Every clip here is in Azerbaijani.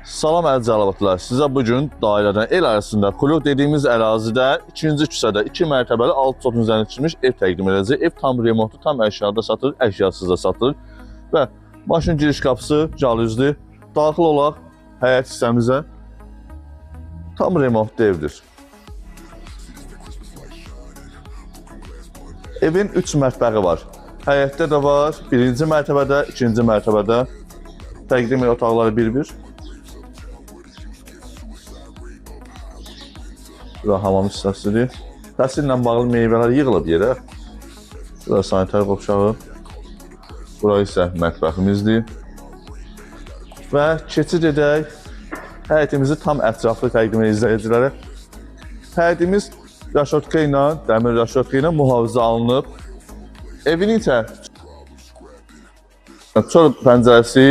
Salam əziz əlavatlar. Sizə bugün dairədən el arasında Kuluq dediyimiz ərazidə 2-ci küçədə 2 mərtəbəli 6 sotun üzərində tikilmiş ev təqdim edəcək. Ev tam remontlu, tam əşyada satılır, əşyasız da satılır. Və maşın giriş qapısı jalüzlü. Daxil olaq həyət hissəmizə. Tam remontlu evdir. Evin 3 mətbəxi var. Həyətdə də var, 1-ci mərtəbədə, 2-ci mərtəbədə. Təqdim otaqları bir-bir. Bura hamam hissəsidir. Təhsillə bağlı meyvələr yığılıb yerə. Bura sanitar qovşağı. Bura isə mətbəximizdir. Və keçid edək. Həyətimizi tam ətraflı təqdim edir izləyicilərə. Həyətimiz raşotka ilə, dəmir raşotka ilə mühafizə alınıb. Evin isə çöl pəncərəsi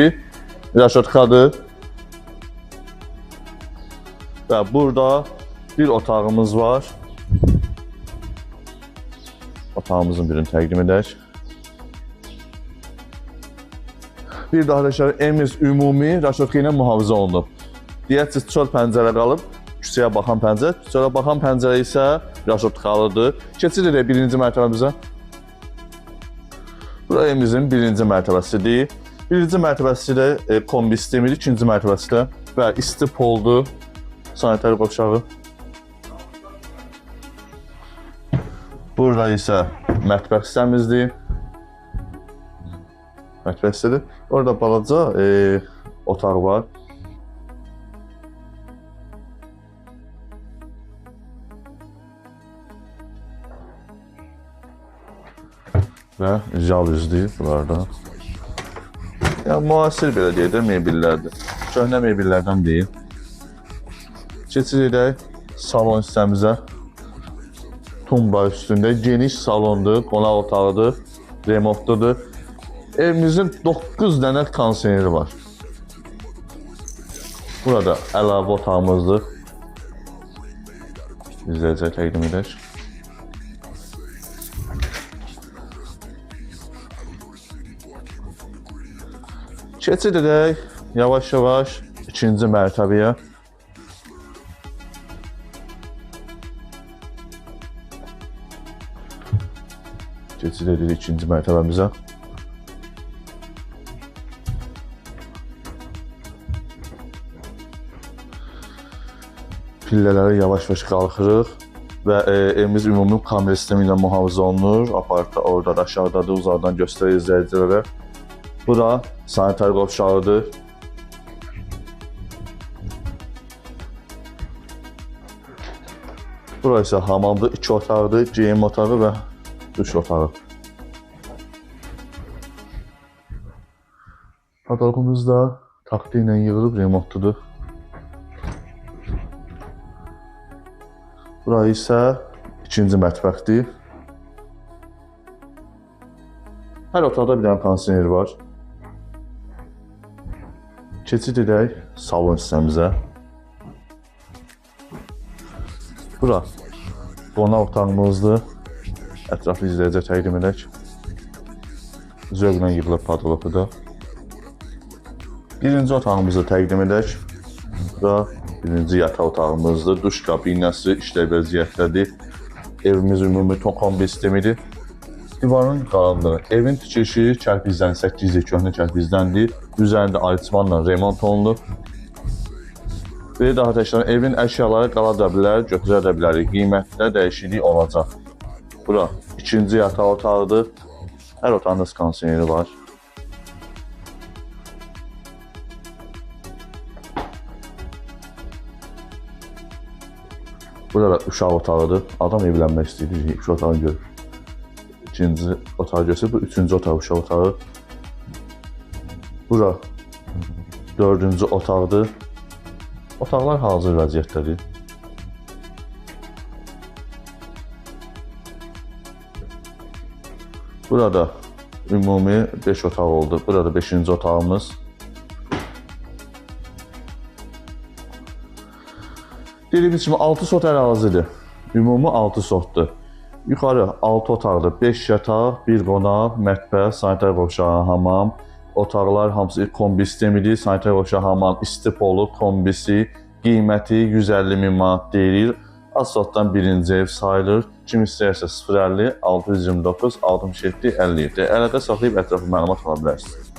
raşotkadır. Və burada bir otağımız var. Otağımızın birini təqdim edək. Bir daha da evimiz ümumi raşotka ilə mühafizə olunub. Deyərsiniz çöl pəncərə qalıb, küçəyə baxan pəncərə. Küçəyə baxan pəncərə isə raşotkalıdır. Keçid edək 1-ci mərtəbəmizə. Bura evimizin 1-ci mərtəbəsidir. 1-ci mərtəbəsi də kombi sistemidir, 2-ci mərtəbəsi də və isti poldur, sanitar qovşağı. Burada isə mətbəx hissəmizdir. Mətbəx hissədir. Orada balaca otaq var. Və jalüzlü bunlarda. Yəni müasir belə deyək də mebellərdir. Köhnə mebellərdən deyil. Keçid edək salon hissəmizə. Tumba üstündə geniş salondur, qonaq otağıdır, remontludur. Evimizin 9 dənə kondisioneri var. Burada əlavə otağımızdır. İzləyicə təqdim edək. Keçid edək yavaş-yavaş 2-ci mərtəbəyə. Keçid edirik 2-ci mərtəbəmizə. Pillələri yavaş-yavaş qalxırıq və evimiz ümumi kamera sistemi ilə mühafizə olunur. Aparatda orada, aşağıdadır, uzaqdan göstərir izləyicilərə. Bura sanitar qovşağıdır. Bura isə hamamdır, 2 otaqdır, geyim otağı və duş otağı. Otağımız da taxta ilə yığılıb remontludur. Bura isə 2-ci mətbəxdir. Hər otaqda bir dənə kondisioner var. Keçid edək salon hissəmizə. Bura qonaq otağımızdır. Ətraflı izləyicə təqdim edək. Zövqlə yığılıb padloku da. 1-ci otağımızı təqdim edək. Bura 1-ci yataq otağımızdır. Duş kabinəsi işləv vəziyyətdədir. Evimiz ümumi kombi sistemidir. Divarın qalınlığı. Evin tikilişi kərpicdən, 8 köhnə kərpicdəndir. Üzərində alçımanla remont olunub. Bir daha təkrar evin əşyaları qala da bilər, götürə də bilərik. Qiymətdə dəyişiklik olacaq. Bura 2-ci yataq otağıdır. Hər otağında kondisioneri var. Burada da uşaq otağıdır. Adam evlənmək istəyir, uşaq otağını görür. 2-ci otağı göstərir, bu 3-cü otaq uşaq otağı. Bura 4-cü otaqdır. Otaqlar hazır vəziyyətdədir. Burada ümumi 5 otaq oldu. Burada 5-ci otağımız. Dediyimiz kimi 6 sot ərazidir. Ümumi 6 sotdur. Yuxarı 6 otaqdır. 5 yataq, 1 qonaq, mətbəx, sanitar qovşağı, hamam. Otaqlar hamısı kombi sistemidir. Sanitar Şahaman istipolu kombisi qiyməti 150 min manat deyilir. Asfaltdan birinci ev sayılır. Kim istəyirsə 050 629 67 57. Əldə saxlayıb ətraflı məlumat ala bilərsiniz.